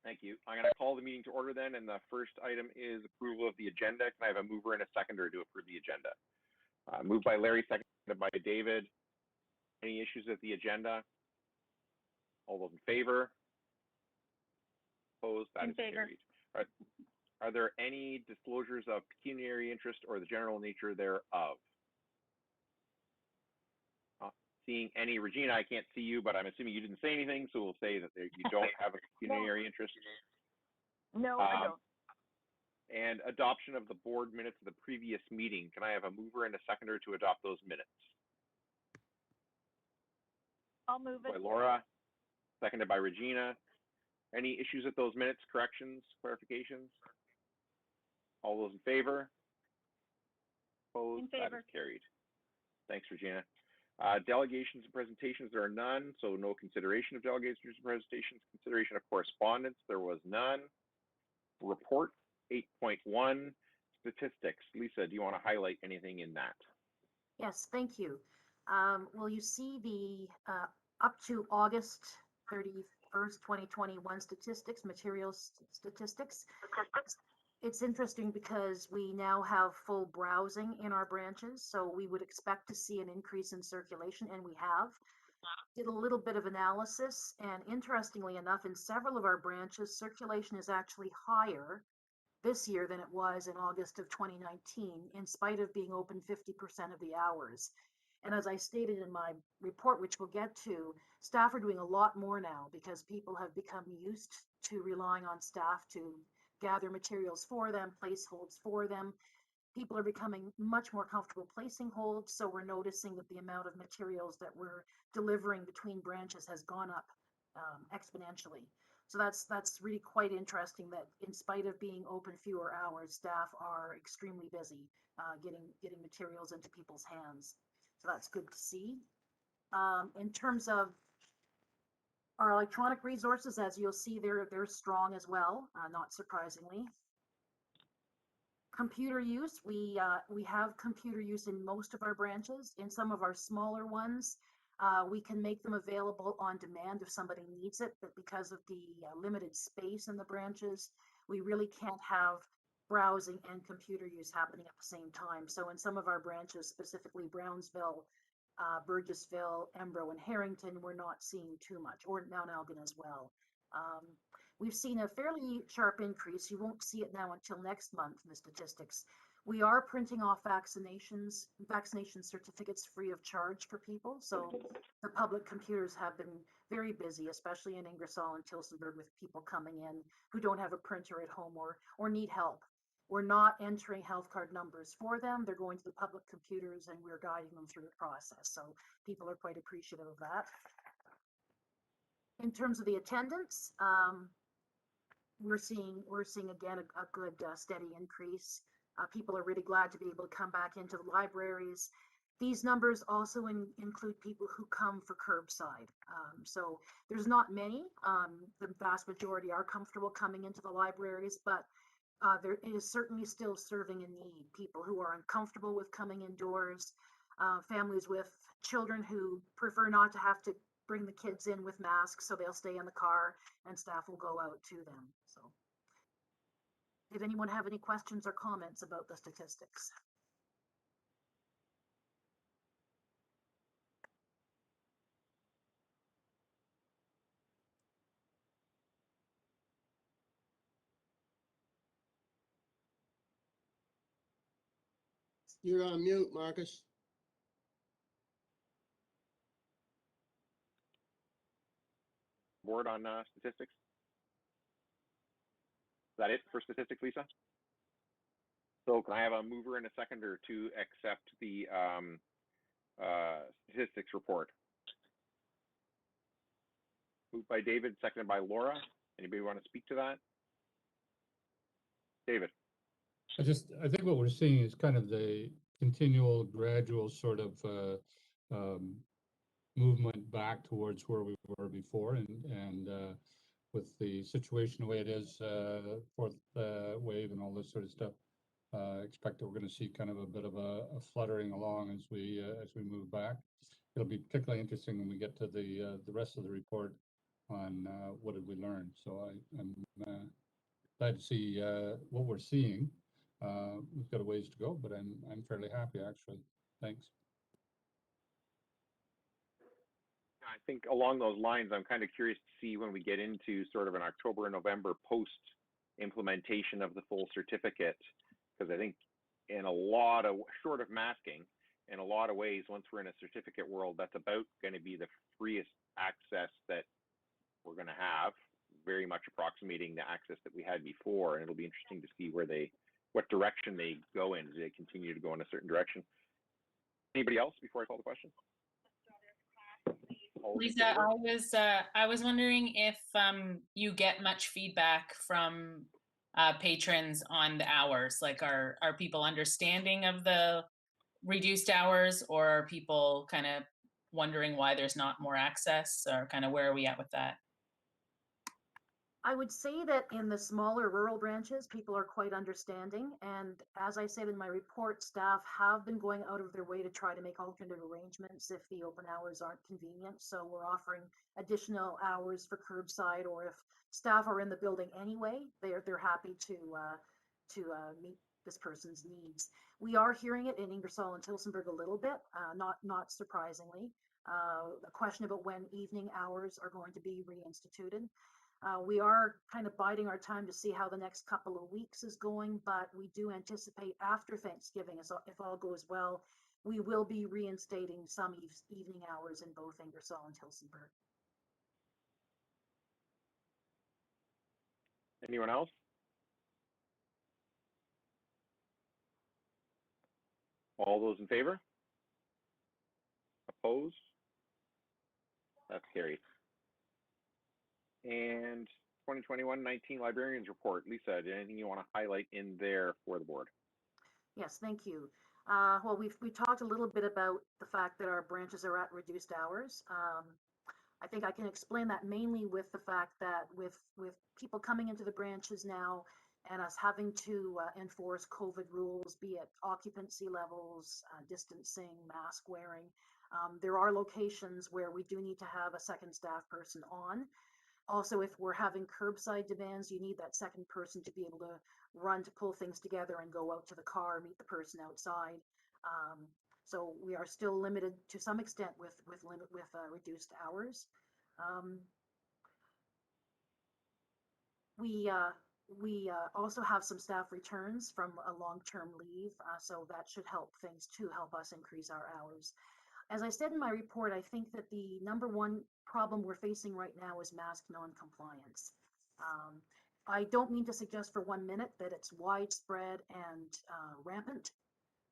Thank you. I'm going to call the meeting to order then, and the first item is approval of the agenda. Can I have a mover and a seconder to approve the agenda? Moved by Larry, seconded by David. Any issues with the agenda? All those in favor? Opposed? That is carried. Are there any disclosures of pecuniary interest or the general nature thereof? Seeing any, Regina, I can't see you, but I'm assuming you didn't say anything, so we'll say that you don't have a pecuniary interest. No, I don't. And adoption of the board minutes of the previous meeting. Can I have a mover and a seconder to adopt those minutes? I'll move it. By Laura, seconded by Regina. Any issues with those minutes, corrections, clarifications? All those in favor? Opposed? In favor. That is carried. Thanks, Regina. Delegations and presentations, there are none, so no consideration of delegations and presentations. Consideration of correspondence, there was none. Report 8.1, statistics. Lisa, do you want to highlight anything in that? Yes, thank you. Well, you see the up to August 31st, 2021 statistics, materials statistics. It's interesting because we now have full browsing in our branches, so we would expect to see an increase in circulation, and we have. Did a little bit of analysis, and interestingly enough, in several of our branches, circulation is actually higher this year than it was in August of 2019, in spite of being open 50% of the hours. And as I stated in my report, which we'll get to, staff are doing a lot more now because people have become used to relying on staff to gather materials for them, place holds for them. People are becoming much more comfortable placing holds, so we're noticing that the amount of materials that we're delivering between branches has gone up exponentially. So that's really quite interesting that in spite of being open fewer hours, staff are extremely busy getting materials into people's hands. So that's good to see. In terms of our electronic resources, as you'll see, they're strong as well, not surprisingly. Computer use, we have computer use in most of our branches. In some of our smaller ones, we can make them available on demand if somebody needs it, but because of the limited space in the branches, we really can't have browsing and computer use happening at the same time. So in some of our branches, specifically Brownsville, Burgessville, Embro, and Harrington, we're not seeing too much, or Mount Elgin as well. We've seen a fairly sharp increase. You won't see it now until next month in the statistics. We are printing off vaccination certificates free of charge for people. So the public computers have been very busy, especially in Ingersoll and Tillsonburg, with people coming in who don't have a printer at home or need help. We're not entering health card numbers for them. They're going to the public computers and we're guiding them through the process. So people are quite appreciative of that. In terms of the attendance, we're seeing again a good steady increase. People are really glad to be able to come back into the libraries. These numbers also include people who come for curbside. So there's not many. The vast majority are comfortable coming into the libraries, but there is certainly still serving a need. People who are uncomfortable with coming indoors, families with children who prefer not to have to bring the kids in with masks, so they'll stay in the car and staff will go out to them. So did anyone have any questions or comments about the statistics? You're on mute, Marcus. Board on statistics? Is that it for statistics, Lisa? So can I have a mover and a seconder to accept the statistics report? Moved by David, seconded by Laura. Anybody want to speak to that? David. I think what we're seeing is kind of the continual gradual sort of movement back towards where we were before, and with the situation the way it is, fourth wave and all this sort of stuff, expect that we're going to see kind of a bit of a fluttering along as we move back. It'll be particularly interesting when we get to the rest of the report what did we learn. So I'm glad to see what we're seeing. We've got a ways to go, but I'm fairly happy actually. Thanks. I think along those lines, I'm kind of curious to see when we get into sort of an October and November post implementation of the full certificate, because I think in a lot of, short of masking, in a lot of ways, once we're in a certificate world, that's about going to be the freest access that we're going to have, very much approximating the access that we had before. And it'll be interesting to see where what direction they go in. Do they continue to go in a certain direction? Anybody else before I call the question? Lisa, I was wondering if you get much feedback from patrons on the hours. Like, are people understanding of the reduced hours, or are people kind of wondering why there's not more access, or kind of where are we at with that? I would say that in the smaller rural branches, people are quite understanding. And as I said in my report, staff have been going out of their way to try to make alternate arrangements if the open hours aren't convenient. So we're offering additional hours for curbside, or if staff are in the building anyway, they're happy to meet this person's needs. We are hearing it in Ingersoll and Tillsonburg a little bit, not surprisingly. A question about when evening hours are going to be reinstituted. We are kind of biding our time to see how the next couple of weeks is going, but we do anticipate after Thanksgiving, if all goes well, we will be reinstating some evening hours in both Ingersoll and Tillsonburg. Anyone else? All those in favor? Opposed? That's carried. And 2021-19 Librarians Report. Lisa, anything you want to highlight in there for the board? Yes, thank you. Well, we talked a little bit about the fact that our branches are at reduced hours. I think I can explain that mainly with the fact that with people coming into the branches now and us having to enforce COVID rules, be it occupancy levels, distancing, mask wearing, there are locations where we do need to have a second staff person on. Also, if we're having curbside demands, you need that second person to be able to run to pull things together and go out to the car, meet the person outside. So we are still limited to some extent with reduced hours. We also have some staff returns from a long-term leave, so that should help things too, help us increase our hours. As I said in my report, I think that the number one problem we're facing right now is mask non-compliance. I don't mean to suggest for 1 minute that it's widespread and rampant.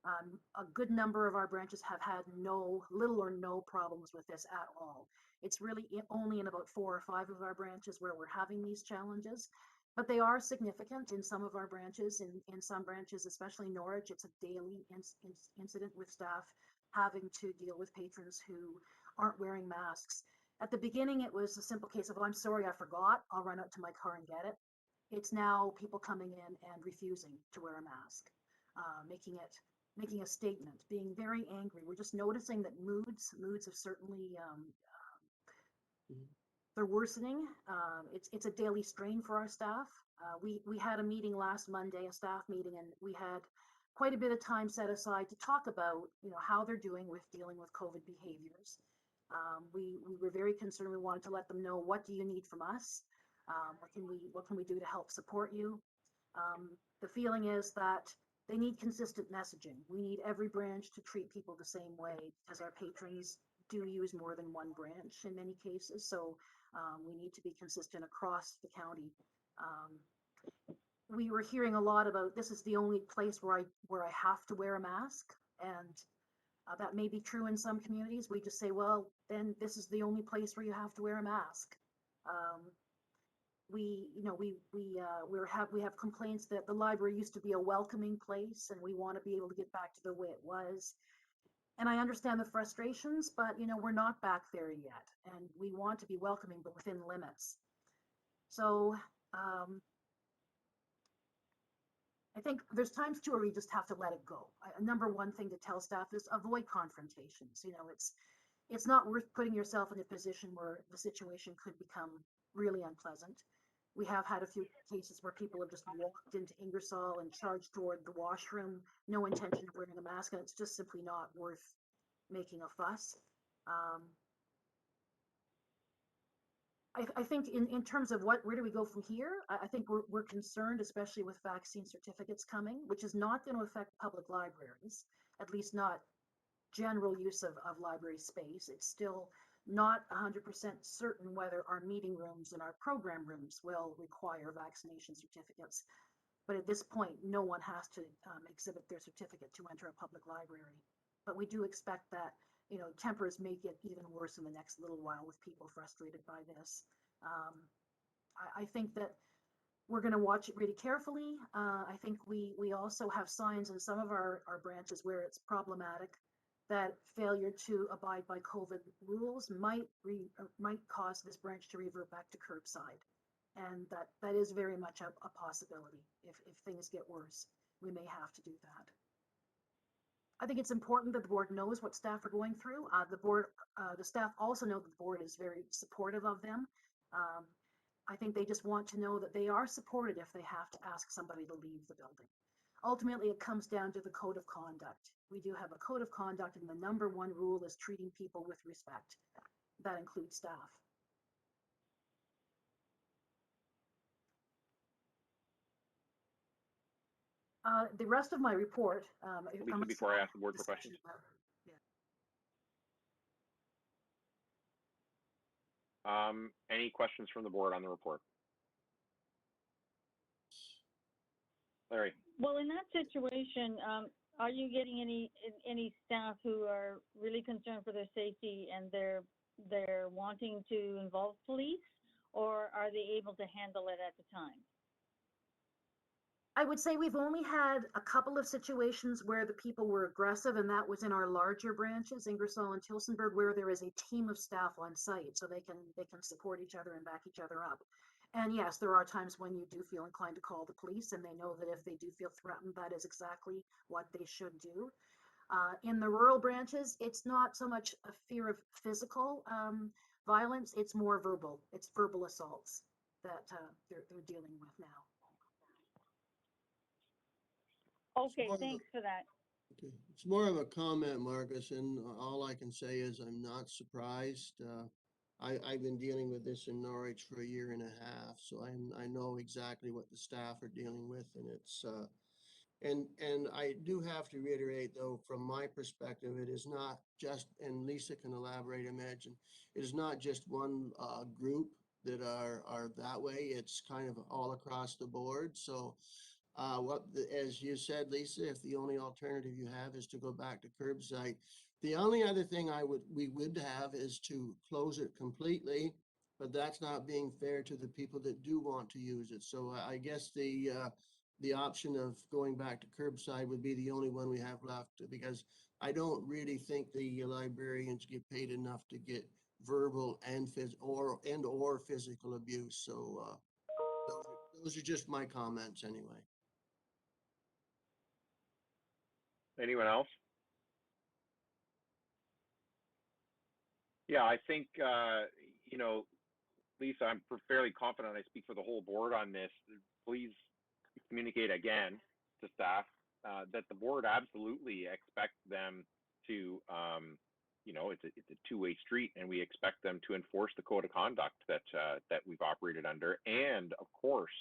A good number of our branches have had little or no problems with this at all. It's really only in about 4 or 5 of our branches where we're having these challenges, but they are significant in some of our branches. In some branches, especially Norwich, it's a daily incident with staff having to deal with patrons who aren't wearing masks. At the beginning, it was a simple case of, oh, I'm sorry, I forgot. I'll run out to my car and get it. It's now people coming in and refusing to wear a mask, making a statement, being very angry. We're just noticing that moods have certainly, they're worsening. It's a daily strain for our staff. We had a meeting last Monday, a staff meeting, and we had quite a bit of time set aside to talk about, how they're doing with dealing with COVID behaviors. We were very concerned. We wanted to let them know, what do you need from us? What can we do to help support you? The feeling is that they need consistent messaging. We need every branch to treat people the same way, because our patrons do use more than one branch in many cases. So we need to be consistent across the county. We were hearing a lot about, this is the only place where I have to wear a mask, and that may be true in some communities. We just say, well, then this is the only place where you have to wear a mask. We have complaints that the library used to be a welcoming place, and we want to be able to get back to the way it was. And I understand the frustrations, but we're not back there yet, and we want to be welcoming, but within limits. So I think there's times too where we just have to let it go. Number one thing to tell staff is avoid confrontations. it's not worth putting yourself in a position where the situation could become really unpleasant. We have had a few cases where people have just walked into Ingersoll and charged toward the washroom, no intention of wearing a mask, and it's just simply not worth making a fuss. Um, I think in terms of where do we go from here, I think we're concerned, especially with vaccine certificates coming, which is not going to affect public libraries, at least not general use of library space. It's still not 100% certain whether our meeting rooms and our program rooms will require vaccination certificates. But at this point, no one has to exhibit their certificate to enter a public library. But we do expect that, tempers may get even worse in the next little while with people frustrated by this. Um, I think that we're going to watch it really carefully. I think we also have signs in some of our branches where it's problematic that failure to abide by COVID rules might cause this branch to revert back to curbside. And that is very much a possibility. If things get worse, we may have to do that. I think it's important that the board knows what staff are going through. The staff also know that the board is very supportive of them. I think they just want to know that they are supported if they have to ask somebody to leave the building. Ultimately, it comes down to the code of conduct. We do have a code of conduct, and the number one rule is treating people with respect. That includes staff. The rest of my report. Lisa, before I ask the board for questions. Any questions from the board on the report? Larry. Well, in that situation, are you getting any staff who are really concerned for their safety and they're wanting to involve police, or are they able to handle it at the time? I would say we've only had a couple of situations where the people were aggressive, and that was in our larger branches, Ingersoll and Tillsonburg, where there is a team of staff on site, so they can support each other and back each other up. And yes, there are times when you do feel inclined to call the police, and they know that if they do feel threatened, that is exactly what they should do. In the rural branches, it's not so much a fear of physical violence, it's more verbal. It's verbal assaults that they're dealing with now. Okay, thanks for that. Okay. It's more of a comment, Marcus, and all I can say is I'm not surprised. I've been dealing with this in Norwich for a year and a half, so I know exactly what the staff are dealing with, and it's and I do have to reiterate, though, from my perspective, it is not just, and Lisa can elaborate, imagine, it is not just one group that are that way. It's kind of all across the board. So as you said, Lisa, if the only alternative you have is to go back to curbside, the only other thing we would have is to close it completely, but that's not being fair to the people that do want to use it. So I guess the option of going back to curbside would be the only one we have left, because I don't really think the librarians get paid enough to get verbal and or physical abuse. So those are just my comments anyway. Anyone else? Yeah, I think, Lisa, I'm fairly confident I speak for the whole board on this. Please communicate again to staff that the board absolutely expects them to, it's a two-way street, and we expect them to enforce the code of conduct that we've operated under, and of course,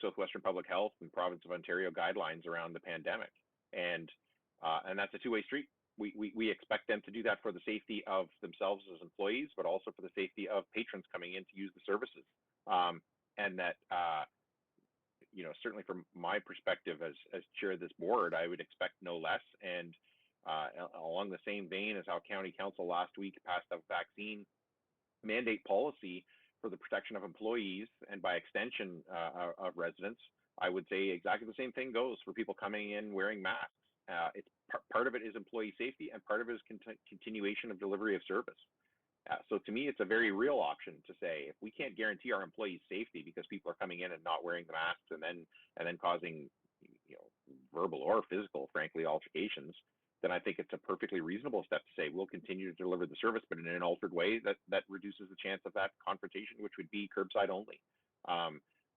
Southwestern Public Health and Province of Ontario guidelines around the pandemic, and that's a two-way street. We expect them to do that for the safety of themselves as employees, but also for the safety of patrons coming in to use the services, and that. Certainly from my perspective as chair of this board, I would expect no less. And along the same vein as how County Council last week passed a vaccine mandate policy for the protection of employees and by extension of residents, I would say exactly the same thing goes for people coming in wearing masks. It's part of it is employee safety, and part of it is continuation of delivery of service. So to me, it's a very real option to say, if we can't guarantee our employees' safety because people are coming in and not wearing the masks and then causing verbal or physical, frankly, altercations, then I think it's a perfectly reasonable step to say we'll continue to deliver the service, but in an altered way that reduces the chance of that confrontation, which would be curbside only.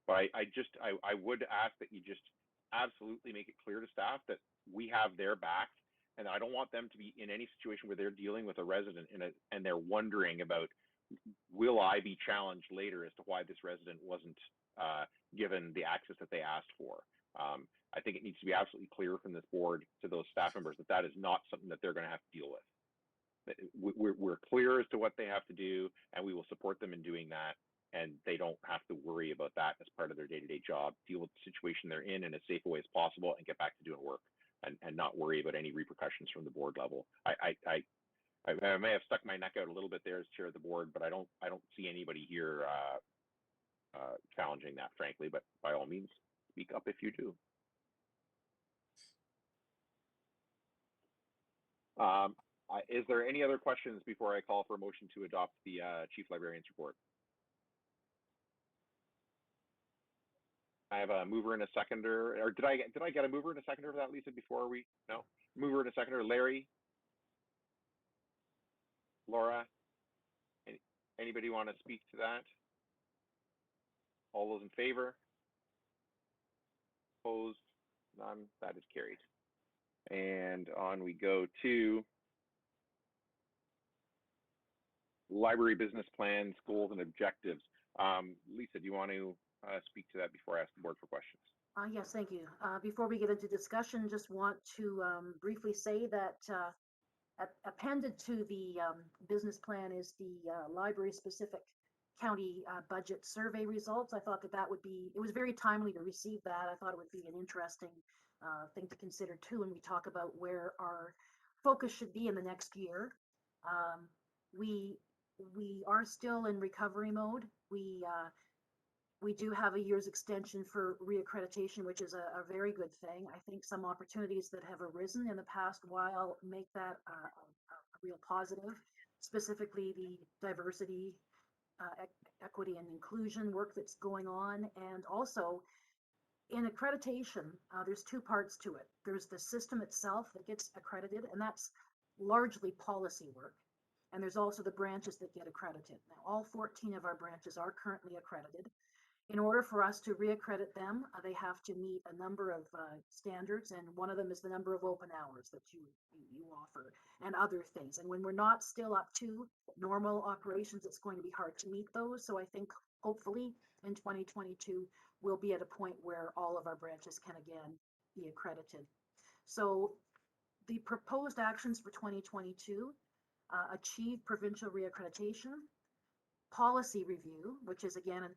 But I would ask that you just absolutely make it clear to staff that we have their back, and I don't want them to be in any situation where they're dealing with a resident and they're wondering about, will I be challenged later as to why this resident wasn't given the access that they asked for. I think it needs to be absolutely clear from this board to those staff members that that is not something that they're going to have to deal with. We're clear as to what they have to do, and we will support them in doing that. And they don't have to worry about that as part of their day-to-day job. Deal with the situation they're in as safe a way as possible and get back to doing work, and not worry about any repercussions from the board level. I may have stuck my neck out a little bit there as chair of the board, but I don't see anybody here challenging that, frankly. But by all means, speak up if you do. Is there any other questions before I call for a motion to adopt the chief librarian's report? I have a mover and a seconder, or did I get a mover and a seconder for that, Lisa, before we? No, mover and a seconder. Larry, Laura, anybody want to speak to that? All those in favor? Opposed? None. That is carried. And on we go to library business plans, goals, and objectives. Lisa, do you want to speak to that before I ask the board for questions? Yes, thank you. Before we get into discussion, just want to briefly say that appended to the business plan is the library-specific county budget survey results. I thought that would be, it was very timely to receive that. I thought it would be an interesting thing to consider too when we talk about where our focus should be in the next year. We are still in recovery mode. We do have a year's extension for reaccreditation, which is a very good thing. I think some opportunities that have arisen in the past while make that a real positive, specifically the diversity, equity, and inclusion work that's going on. And also in accreditation, there's two parts to it. There's the system itself that gets accredited, and that's largely policy work. And there's also the branches that get accredited. Now, all 14 of our branches are currently accredited. In order for us to reaccredit them, they have to meet a number of standards, and one of them is the number of open hours that you offer and other things. And when we're not still up to normal operations, it's going to be hard to meet those. So I think hopefully in 2022, we'll be at a point where all of our branches can again be accredited. So the proposed actions for 2022, achieve provincial reaccreditation, policy review, which is again a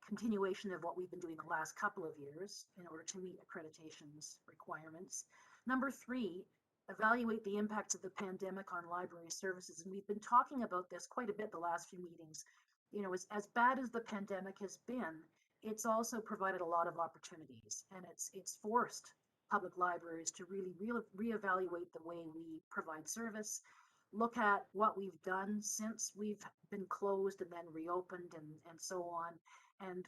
continuation of what we've been doing the last couple of years in order to meet accreditation's requirements. Number 3, evaluate the impacts of the pandemic on library services. And we've been talking about this quite a bit the last few meetings. You know, as bad as the pandemic has been, it's also provided a lot of opportunities, and it's forced public libraries to really reevaluate the way we provide service, look at what we've done since we've been closed and then reopened and so on. And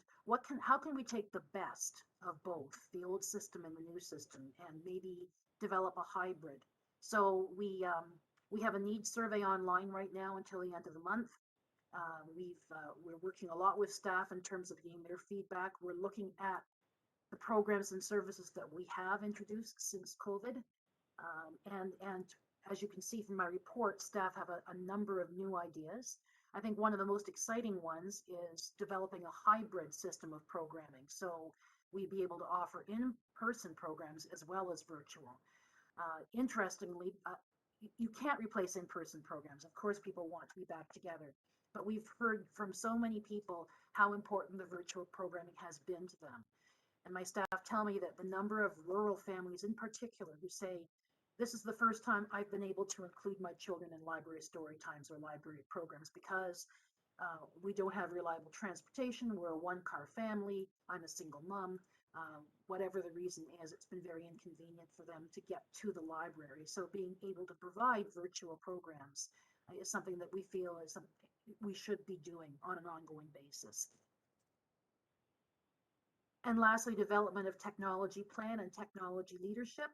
how can we take the best of both the old system and the new system and maybe develop a hybrid? So we have a needs survey online right now until the end of the month. We're working a lot with staff in terms of getting their feedback. We're looking at the programs and services that we have introduced since COVID. And as you can see from my report, staff have a number of new ideas. I think one of the most exciting ones is developing a hybrid system of programming. So we'd be able to offer in-person programs as well as virtual. Interestingly, you can't replace in-person programs. Of course, people want to be back together, but we've heard from so many people how important the virtual programming has been to them. And my staff tell me that the number of rural families in particular who say, this is the first time I've been able to include my children in library story times or library programs because we don't have reliable transportation. We're a one-car family. I'm a single mom. Whatever the reason is, it's been very inconvenient for them to get to the library. So being able to provide virtual programs is something that we feel is something we should be doing on an ongoing basis. And lastly, development of technology plan and technology leadership.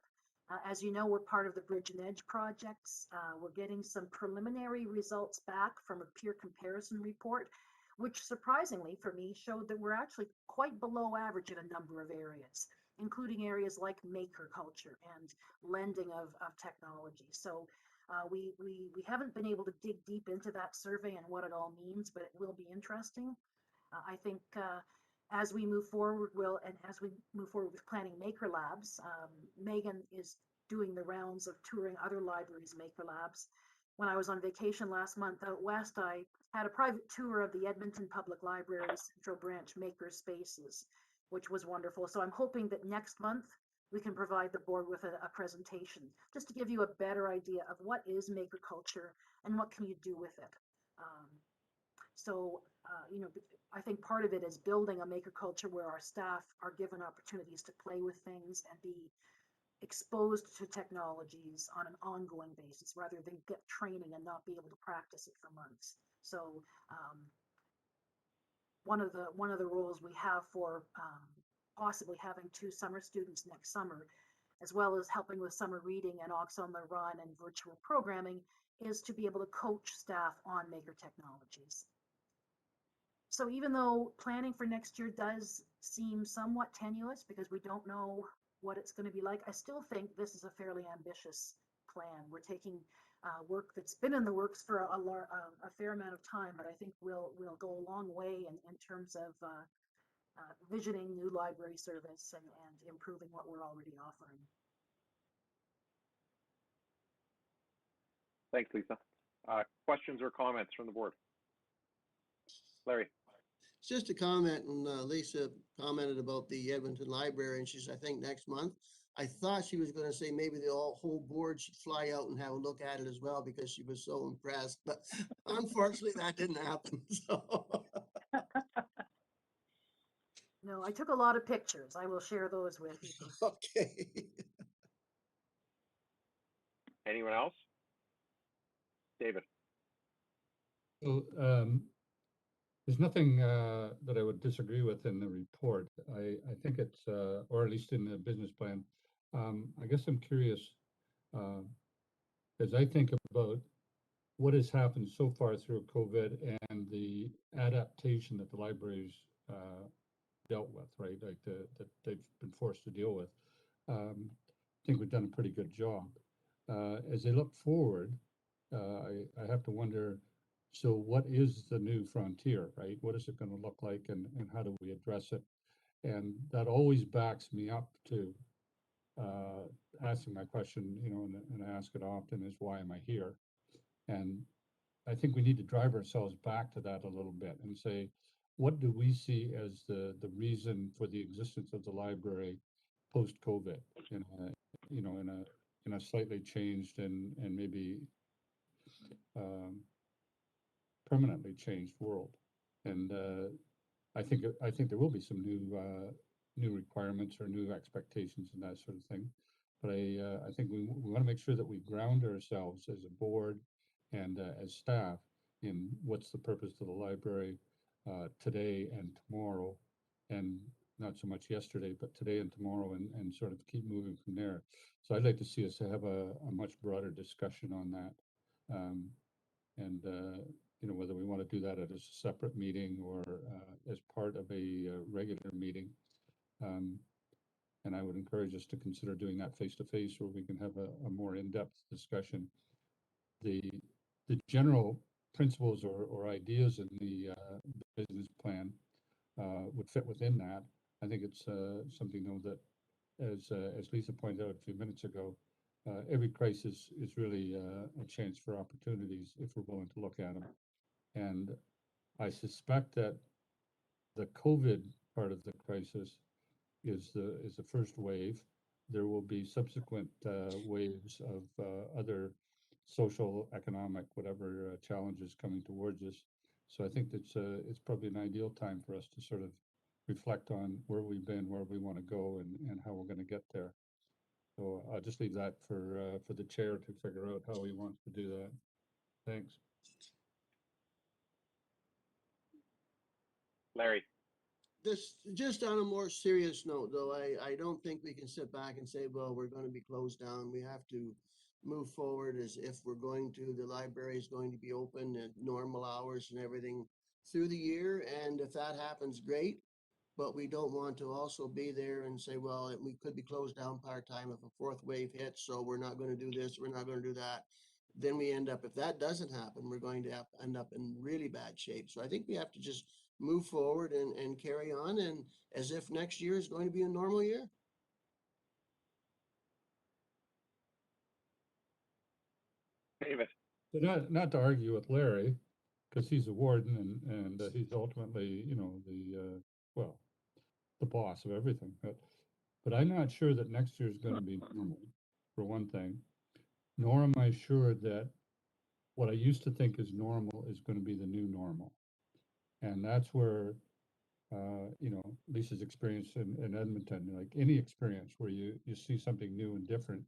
As you know, we're part of the Bridge and Edge projects. We're getting some preliminary results back from a peer comparison report, which surprisingly for me showed that we're actually quite below average in a number of areas, including areas like maker culture and lending of technology. So we haven't been able to dig deep into that survey and what it all means, but it will be interesting. I think as we move forward, as we move forward with planning Maker Labs, Megan is doing the rounds of touring other libraries' Maker Labs. When I was on vacation last month out west, I had a private tour of the Edmonton Public Library Central Branch Maker Spaces, which was wonderful. So I'm hoping that next month we can provide the board with a presentation just to give you a better idea of what is maker culture and what can you do with it. You know, I think part of it is building a maker culture where our staff are given opportunities to play with things and be exposed to technologies on an ongoing basis rather than get training and not be able to practice it for months. So one of the roles we have for possibly having 2 summer students next summer, as well as helping with summer reading and Ox on the Run and virtual programming, is to be able to coach staff on maker technologies. So even though planning for next year does seem somewhat tenuous because we don't know what it's going to be like, I still think this is a fairly ambitious plan. We're taking work that's been in the works for a fair amount of time, but I think we'll go a long way in terms of visioning new library service and improving what we're already offering. Thanks, Lisa. Questions or comments from the board? Larry. It's just a comment, and Lisa commented about the Edmonton Library, and she's, I think, next month. I thought she was going to say maybe the whole board should fly out and have a look at it as well because she was so impressed. But unfortunately, that didn't happen. So. No, I took a lot of pictures. I will share those with you. Okay. Anyone else? David. So there's nothing that I would disagree with in the report. I think it's, or at least in the business plan. I guess I'm curious, as I think about what has happened so far through COVID and the adaptation that the libraries dealt with, right? Like that they've been forced to deal with. I think we've done a pretty good job. As they look forward, I have to wonder, so what is the new frontier, right? What is it going to look like and how do we address it? And that always backs me up to asking my question, you know, and I ask it often is, why am I here? And I think we need to drive ourselves back to that a little bit and say, what do we see as the reason for the existence of the library post-COVID in a slightly changed and maybe permanently changed world? And I think there will be some new requirements or new expectations and that sort of thing. But I think we want to make sure that we ground ourselves as a board and as staff in what's the purpose of the library today and tomorrow, and not so much yesterday, but today and tomorrow, and sort of keep moving from there. So I'd like to see us have a much broader discussion on that. And you know, whether we want to do that at a separate meeting or as part of a regular meeting. And I would encourage us to consider doing that face-to-face where we can have a more in-depth discussion. The general principles or ideas in the business plan would fit within that. I think it's something though that, as Lisa pointed out a few minutes ago, every crisis is really a chance for opportunities if we're willing to look at them. And I suspect that the COVID part of the crisis is the first wave. There will be subsequent waves of other social, economic, whatever challenges coming towards us. So I think it's probably an ideal time for us to sort of reflect on where we've been, where we want to go, and how we're going to get there. So I'll just leave that for the chair to figure out how he wants to do that. Thanks. Larry. Just on a more serious note, though, I don't think we can sit back and say, well, we're going to be closed down. We have to move forward as if we're going to, the library is going to be open at normal hours and everything through the year. And if that happens, great. But we don't want to also be there and say, well, we could be closed down part-time if a fourth wave hits, so we're not going to do this, we're not going to do that. Then we end up, if that doesn't happen, we're going to end up in really bad shape. So I think we have to just move forward and carry on, and as if next year is going to be a normal year. David. So not to argue with Larry, because he's a warden and he's ultimately, you know, well, the boss of everything. But I'm not sure that next year is going to be normal, for one thing. Nor am I sure that what I used to think is normal is going to be the new normal. And that's where, you know, Lisa's experience in Edmonton, like any experience where you see something new and different,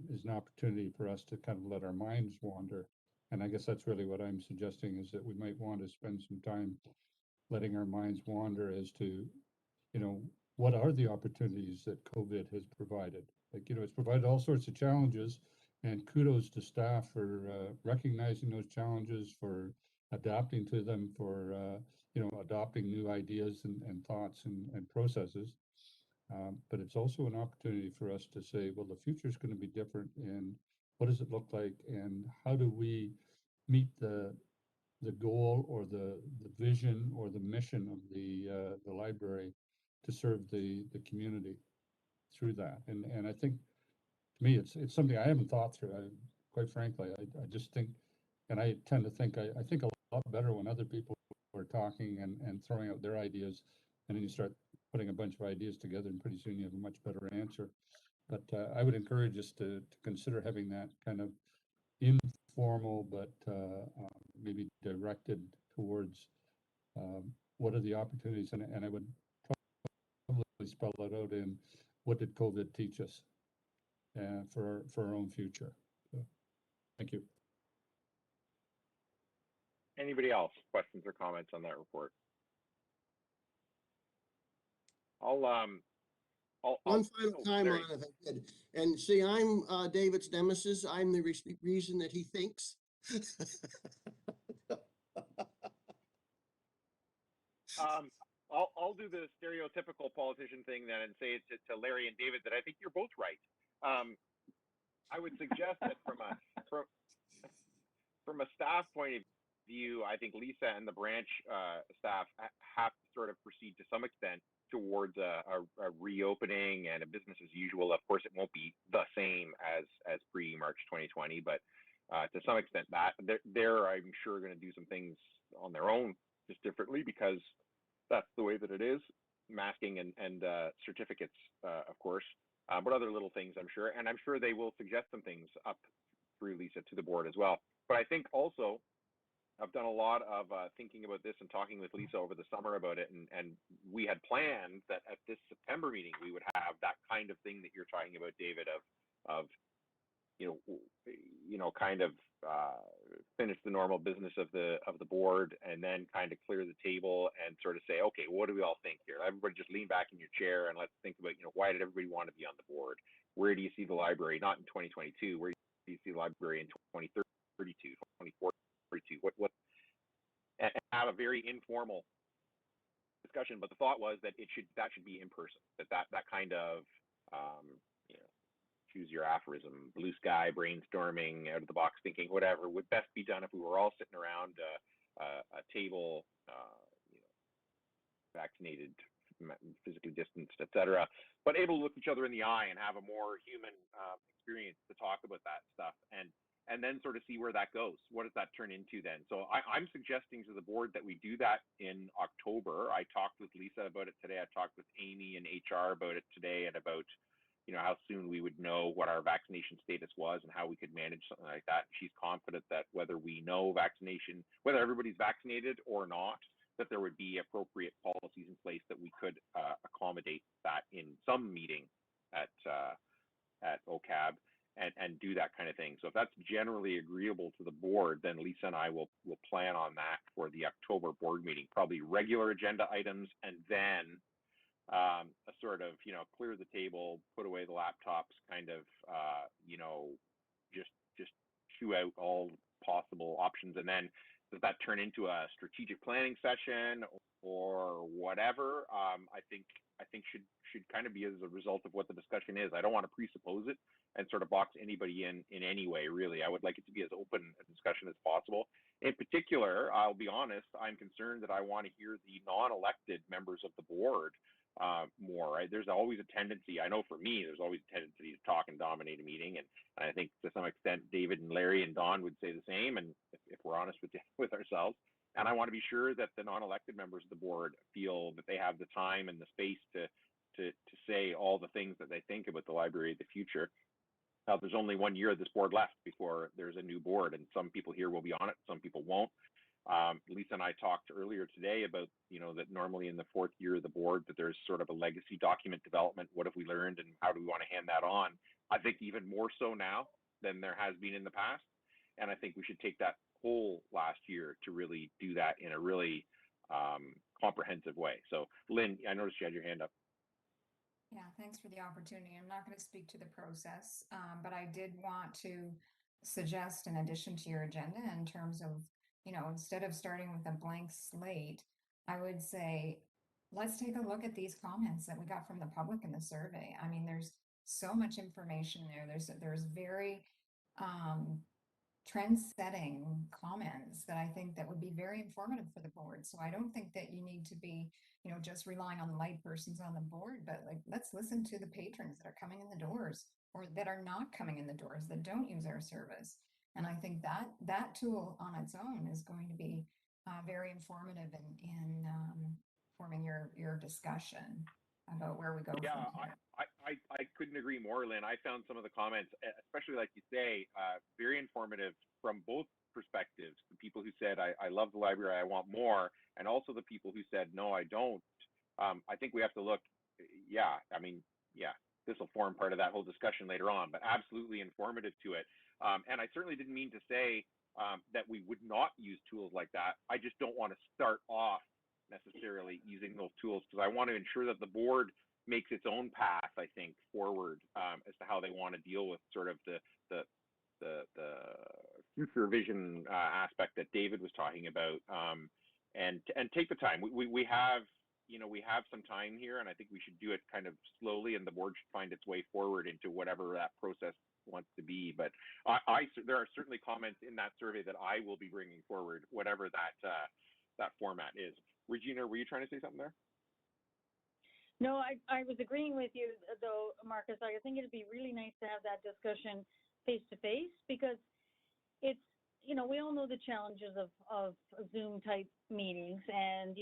is an opportunity for us to kind of let our minds wander. And I guess that's really what I'm suggesting, is that we might want to spend some time letting our minds wander as to, you know, what are the opportunities that COVID has provided? Like, you know, it's provided all sorts of challenges, and kudos to staff for recognizing those challenges, for adapting to them, for, you know, adopting new ideas and thoughts and processes. But it's also an opportunity for us to say, well, the future is going to be different, and what does it look like, and how do we meet the goal or the vision or the mission of the library to serve the community through that. And I think, to me, it's something I haven't thought through. Quite frankly, I just think, and I tend to think, I think a lot better when other people are talking and throwing out their ideas, and then you start putting a bunch of ideas together, and pretty soon you have a much better answer. But I would encourage us to consider having that kind of informal, but maybe directed towards what are the opportunities, and I would probably spell it out in what did COVID teach us for our own future. So, thank you. Anybody else? Questions or comments on that report? One final time on it, if I could. And see, I'm David's nemesis. I'm the reason that he thinks. I'll do the stereotypical politician thing then and say to Larry and David that I think you're both right. I would suggest that from a staff point of view, I think Lisa and the branch staff have to sort of proceed to some extent towards a reopening and a business as usual. Of course, it won't be the same as pre-March 2020, but to some extent that they're I'm sure going to do some things on their own just differently, because that's the way that it is. Masking and certificates, of course, but other little things, I'm sure. And I'm sure they will suggest some things up through Lisa to the board as well. But I think also I've done a lot of thinking about this and talking with Lisa over the summer about it. And we had planned that at this September meeting, we would have that kind of thing that you're talking about, David, of kind of finish the normal business of the board, and then kind of clear the table and sort of say, okay, what do we all think here? Everybody just lean back in your chair and let's think about, why did everybody want to be on the board? Where do you see the library? Not in 2022. Where do you see the library in 2032, 2042? What? And have a very informal discussion. But the thought was that that should be in person. That kind of choose your aphorism, blue sky, brainstorming, out of the box thinking, whatever, would best be done if we were all sitting around a table, vaccinated, physically distanced, etc., but able to look each other in the eye and have a more human experience to talk about that stuff, and then sort of see where that goes. What does that turn into then? So I'm suggesting to the board that we do that in October. I talked with Lisa about it today. I talked with Amy and HR about it today, and about how soon we would know what our vaccination status was and how we could manage something like that. She's confident that whether we know vaccination, whether everybody's vaccinated or not, that there would be appropriate policies in place that we could accommodate that in some meeting at OCAB. and do that kind of thing. So if that's generally agreeable to the board, then Lisa and I will plan on that for the October board meeting, probably regular agenda items, and then a sort of, clear the table, put away the laptops, kind of, just chew out all possible options. And then does that turn into a strategic planning session or whatever? I think should kind of be as a result of what the discussion is. I don't want to presuppose it and sort of box anybody in any way, really. I would like it to be as open a discussion as possible. In particular, I'll be honest, I'm concerned that I want to hear the non-elected members of the board more, right? There's always a tendency, I know for me, there's always a tendency to talk and dominate a meeting. And I think to some extent, David and Larry and Don would say the same. And if we're honest with ourselves, and I want to be sure that the non-elected members of the board feel that they have the time and the space to say all the things that they think about the library of the future. There's only 1 year of this board left before there's a new board, and some people here will be on it, some people won't. Lisa and I talked earlier today about, that normally in the 4th year of the board that there's sort of a legacy document development. What have we learned and how do we want to hand that on? I think even more so now than there has been in the past. And I think we should take that whole last year to really do that in a really comprehensive way. So Lynn, I noticed you had your hand up. Yeah, thanks for the opportunity. I'm not going to speak to the process, but I did want to suggest an addition to your agenda in terms of, instead of starting with a blank slate, I would say, let's take a look at these comments that we got from the public in the survey. I mean, there's so much information there. There's very trend-setting comments that I think that would be very informative for the board. So I don't think that you need to be, just relying on the light persons on the board, but let's listen to the patrons that are coming in the doors or that are not coming in the doors, that don't use our service. And I think that tool on its own is going to be very informative in forming your discussion about where we go. Yeah, from here. I couldn't agree more, Lynn. I found some of the comments, especially like you say, very informative from both perspectives. The people who said, I love the library, I want more, and also the people who said, no, I don't. I think we have to look, this will form part of that whole discussion later on, but absolutely informative to it. And I certainly didn't mean to say that we would not use tools like that. I just don't want to start off necessarily using those tools because I want to ensure that the board makes its own path, I think, forward as to how they want to deal with sort of the future vision aspect that David was talking about, and take the time. We have some time here, and I think we should do it kind of slowly, and the board should find its way forward into whatever that process wants to be. But there are certainly comments in that survey that I will be bringing forward, whatever that format is. Regina, were you trying to say something there? No, I was agreeing with you, though, Marcus. I think it'd be really nice to have that discussion face to face because it's, we all know the challenges of Zoom type meetings and,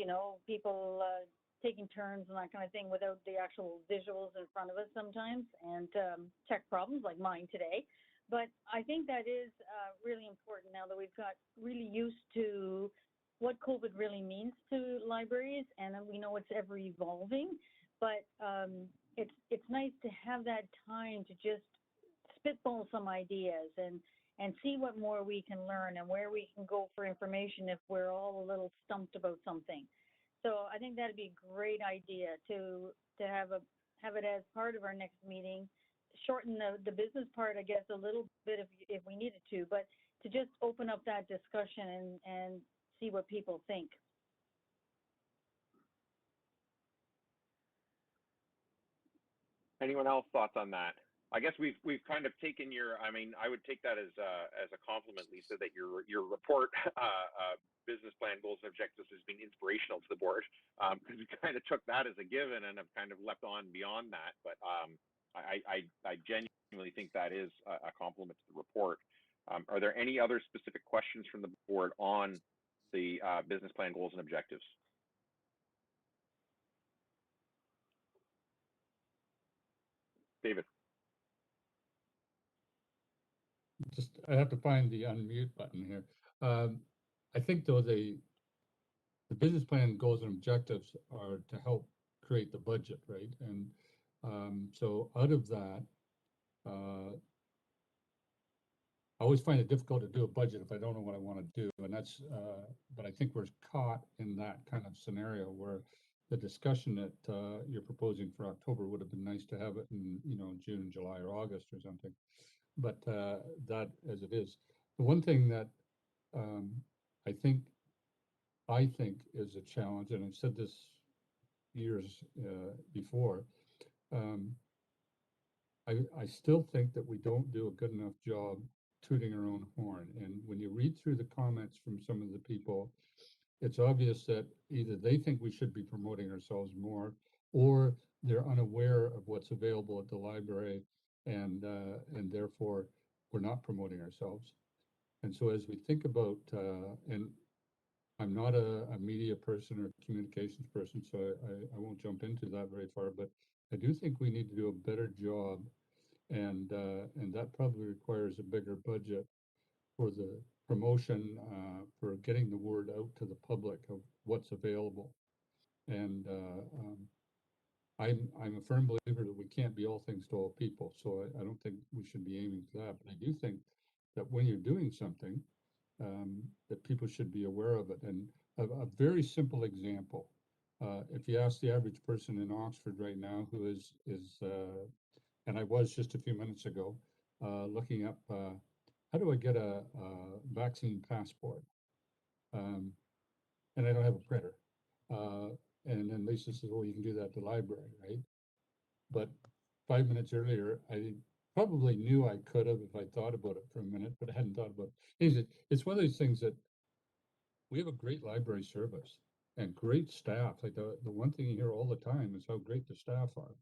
people taking turns and that kind of thing without the actual visuals in front of us sometimes and tech problems like mine today. But I think that is really important now that we've got really used to what COVID really means to libraries, and we know it's ever evolving. But it's nice to have that time to just spitball some ideas and see what more we can learn and where we can go for information if we're all a little stumped about something. So I think that'd be a great idea to have it as part of our next meeting. Shorten the business part, I guess, a little bit if we needed to, but to just open up that discussion and see what people think. Anyone else thoughts on that? I guess we've kind of taken I would take that as a compliment, Lisa, that your report, business plan, goals and objectives has been inspirational to the board, because we kind of took that as a given and have kind of leapt on beyond that. But I genuinely think that is a compliment to the report. Are there any other specific questions from the board on the business plan, goals and objectives? David. I have to find the unmute button here. I think though the business plan, goals and objectives are to help create the budget, right? And so out of that, always find it difficult to do a budget if I don't know what I want to do. And that's, but I think we're caught in that kind of scenario where the discussion that you're proposing for October would have been nice to have it in, June, July, or August or something. But that as it is, the one thing that um, I think is a challenge, and I've said this years before, I still think that we don't do a good enough job tooting our own horn. And when you read through the comments from some of the people, it's obvious that either they think we should be promoting ourselves more, or they're unaware of what's available at the library, and therefore we're not promoting ourselves. And so as we think about, and I'm not a media person or communications person, so I won't jump into that very far, but I do think we need to do a better job, and that probably requires a bigger budget for the promotion, for getting the word out to the public of what's available. And I'm a firm believer that we can't be all things to all people, so I don't think we should be aiming for that. But I do think that when you're doing something, that people should be aware of it. And a very simple example, if you ask the average person in Oxford right now who is and I was just a few minutes ago, looking up, how do I get a vaccine passport? And I don't have a printer. And then Lisa says, well, you can do that at the library, right? But 5 minutes earlier, I probably knew I could have if I thought about it for a minute, but I hadn't thought about it. It's one of those things that we have a great library service and great staff. Like the one thing you hear all the time is how great the staff are.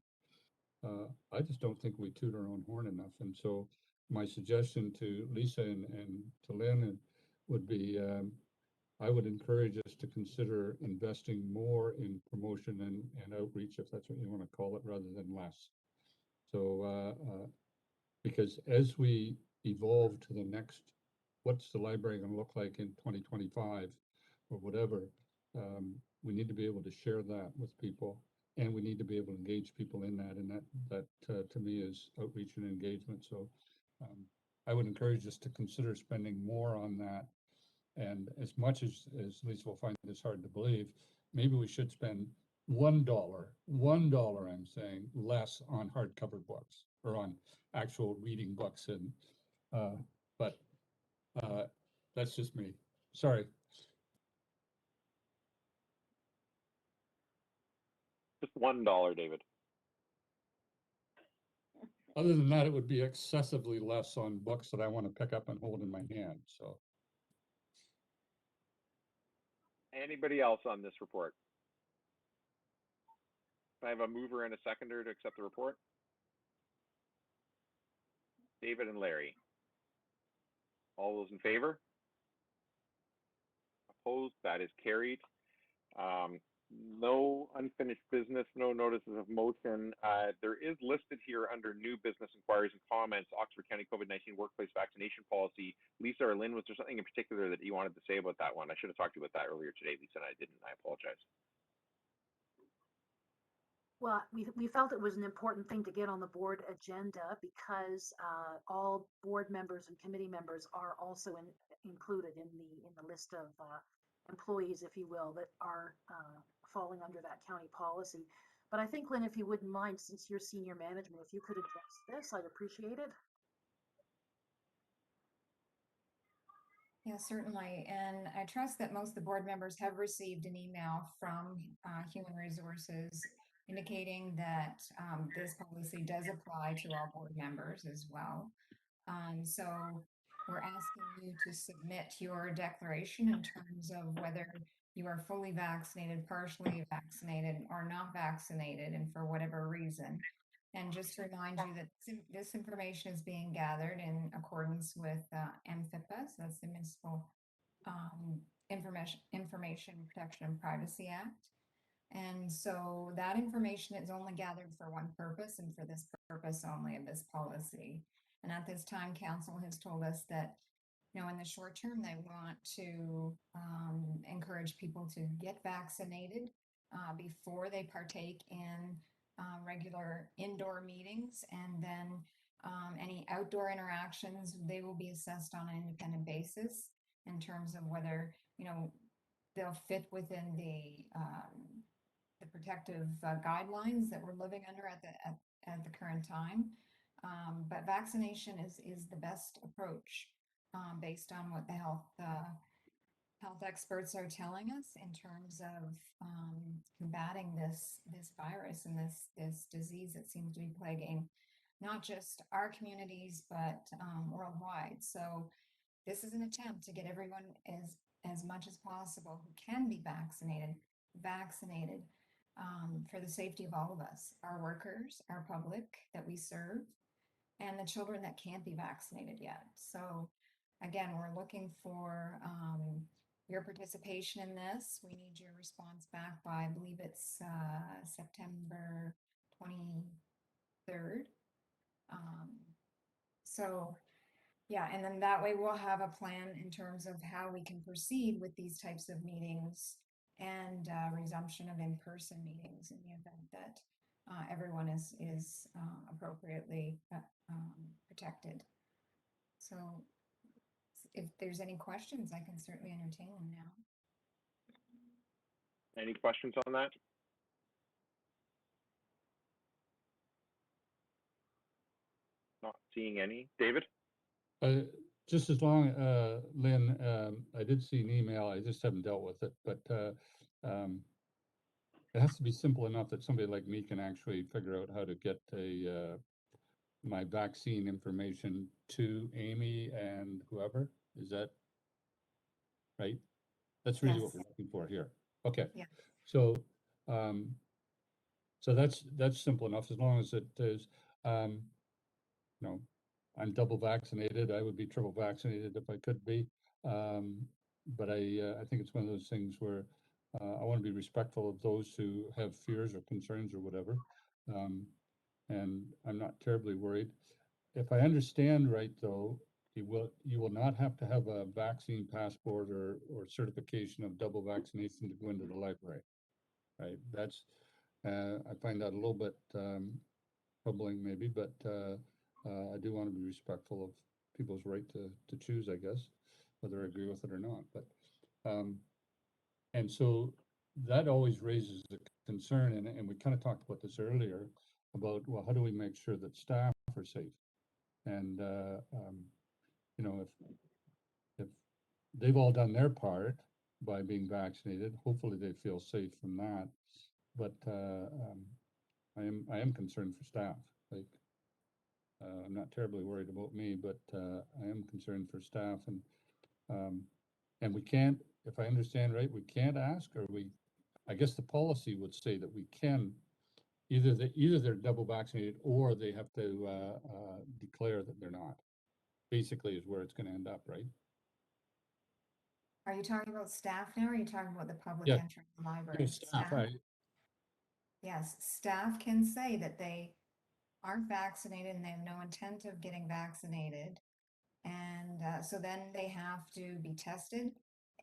I just don't think we toot our own horn enough. And so my suggestion to Lisa and to Lynn would be, I would encourage us to consider investing more in promotion and outreach, if that's what you want to call it, rather than less. So, because as we evolve to the next, what's the library going to look like in 2025 or whatever, we need to be able to share that with people, and we need to be able to engage people in that. And that to me is outreach and engagement. So I would encourage us to consider spending more on that. And as much as Lisa will find this hard to believe, maybe we should spend $1, I'm saying, less on hardcover books or on actual reading books. And but that's just me. Sorry. Just $1, David. Other than that, it would be excessively less on books that I want to pick up and hold in my hand. So. Anybody else on this report? I have a mover and a seconder to accept the report. David and Larry. All those in favor? Opposed? That is carried. No unfinished business, no notices of motion. There is listed here under new business inquiries and comments, Oxford County COVID-19 workplace vaccination policy. Lisa or Lynn, was there something in particular that you wanted to say about that one? I should have talked to you about that earlier today, Lisa, and I didn't. I apologize. Well, we felt it was an important thing to get on the board agenda because all board members and committee members are also included in the list of employees, if you will, that are falling under that county policy. But I think, Lynn, if you wouldn't mind, since you're senior management, if you could address this, I'd appreciate it. Yeah, certainly. And I trust that most of the board members have received an email from Human Resources indicating that this policy does apply to all board members as well. So we're asking you to submit your declaration in terms of whether you are fully vaccinated, partially vaccinated, or not vaccinated, and for whatever reason. And just to remind you that this information is being gathered in accordance with MFIPA, so that's the Municipal Information Protection and Privacy Act. And so that information is only gathered for one purpose, and for this purpose only of this policy. And at this time, council has told us that, in the short term, they want to encourage people to get vaccinated before they partake in regular indoor meetings. And then Any outdoor interactions, they will be assessed on an independent basis in terms of whether, you know, they'll fit within the protective guidelines that we're living under at the current time. But vaccination is the best approach based on what the health experts are telling us in terms of combating this virus and this disease that seems to be plaguing not just our communities but worldwide. So this is an attempt to get everyone as much as possible who can be vaccinated for the safety of all of us, our workers, our public that we serve, and the children that can't be vaccinated yet. So again, we're looking for your participation in this. We need your response back by, I believe it's September 23rd. So yeah, and then that way we'll have a plan in terms of how we can proceed with these types of meetings and resumption of in-person meetings in the event that everyone is appropriately protected. So if there's any questions, I can certainly entertain them now. Any questions on that? Not seeing any. David? Just as long, Lynn, I did see an email, I just haven't dealt with it, but it has to be simple enough that somebody like me can actually figure out how to get my vaccine information to Amy and whoever. Is that right? That's really what Yes. we're looking for here. Okay. Yeah. So, so that's simple enough as long as it is, you know, I'm double vaccinated. I would be triple vaccinated if I could be. But I think it's one of those things where I want to be respectful of those who have fears or concerns or whatever. And I'm not terribly worried. If I understand right, though, you will not have to have a vaccine passport or certification of double vaccination to go into the library, right? That's I find that a little bit troubling, maybe, but I do want to be respectful of people's right to choose, I guess, whether I agree with it or not. But and so that always raises the concern, and we kind of talked about this earlier about, well, how do we make sure that staff are safe? And you know, if they've all done their part by being vaccinated, hopefully they feel safe from that. But I am concerned for staff. Like, I'm not terribly worried about me, but I am concerned for staff, and we can't, if I understand right, we can't ask, or I guess the policy would say that we can, either they're double vaccinated or they have to declare that they're not. Basically, is where it's going to end up, right? Are you talking about staff now, or are you talking about the public Yeah. entering the library? Staff. Yes, staff can say that they aren't vaccinated and they have no intent of getting vaccinated. And so then they have to be tested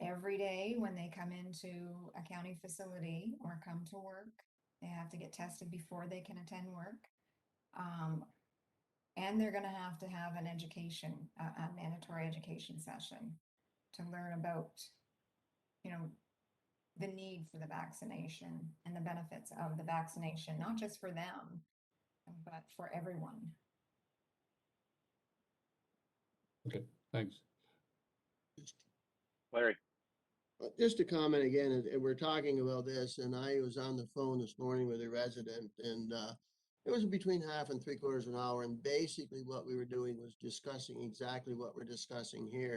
every day when they come into a county facility or come to work. They have to get tested before they can attend work. And they're going to have an education, a mandatory education session to learn about, you know, the need for the vaccination and the benefits of the vaccination, not just for them, but for everyone. Okay, thanks. Larry? Just a comment again, and we're talking about this, and I was on the phone this morning with a resident, and it was between half and 3/4 of an hour, and basically what we were doing was discussing exactly what we're discussing here.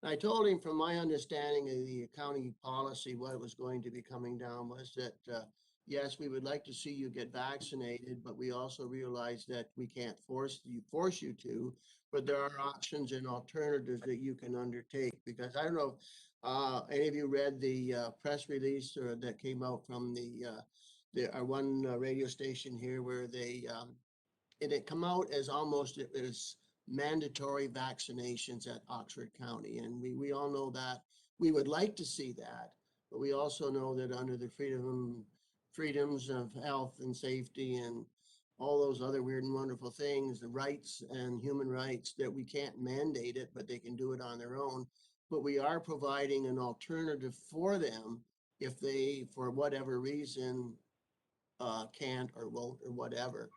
And I told him, from my understanding of the county policy, what was going to be coming down was that yes, we would like to see you get vaccinated, but we also realize that we can't force you to, but there are options and alternatives that you can undertake. Because I don't know if any of you read the press release that came out from our one radio station here, where it come out as almost it was mandatory vaccinations at Oxford County. And we all know that we would like to see that, but we also know that under the freedoms of health and safety and all those other weird and wonderful things, the rights and human rights, that we can't mandate it, but they can do it on their own. But we are providing an alternative for them if they, for whatever reason, can't or won't or whatever.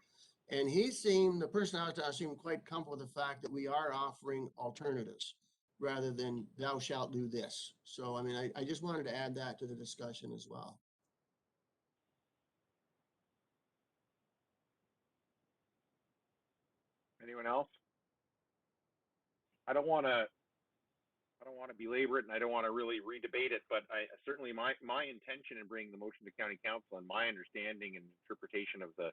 And the person I was talking to seemed quite comfortable with the fact that we are offering alternatives rather than thou shalt do this. So, I mean, I just wanted to add that to the discussion as well. Anyone else? I don't want to belabor it, and I don't want to really redebate it, but I certainly my intention in bringing the motion to county council and my understanding and interpretation of the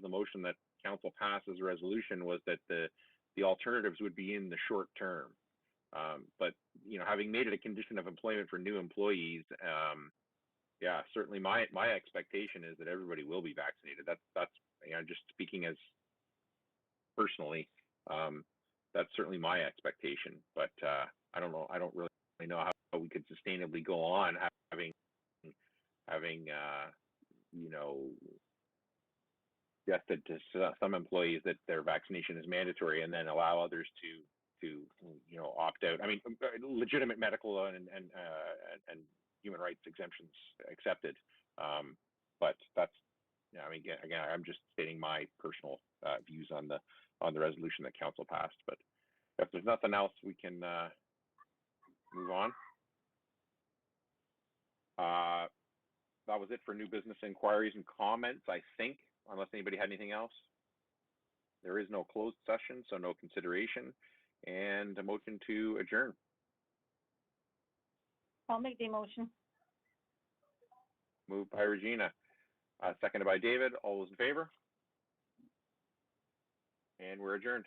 motion that council passed as a resolution was that the alternatives would be in the short term. But having made it a condition of employment for new employees, yeah, certainly my expectation is that everybody will be vaccinated. That's just speaking as personally, that's certainly my expectation. But I don't know. I don't really know how we could sustainably go on having suggested to some employees that their vaccination is mandatory and then allow others to opt out. I mean, legitimate medical and human rights exemptions accepted. But that's, I mean, again, I'm just stating my personal views on the resolution that council passed. But if there's nothing else, we can move on. That was it for new business inquiries and comments, I think, unless anybody had anything else. There is no closed session, so no consideration, and a motion to adjourn. I'll make the motion. Moved by Regina, seconded by David. All those in favor? And we're adjourned.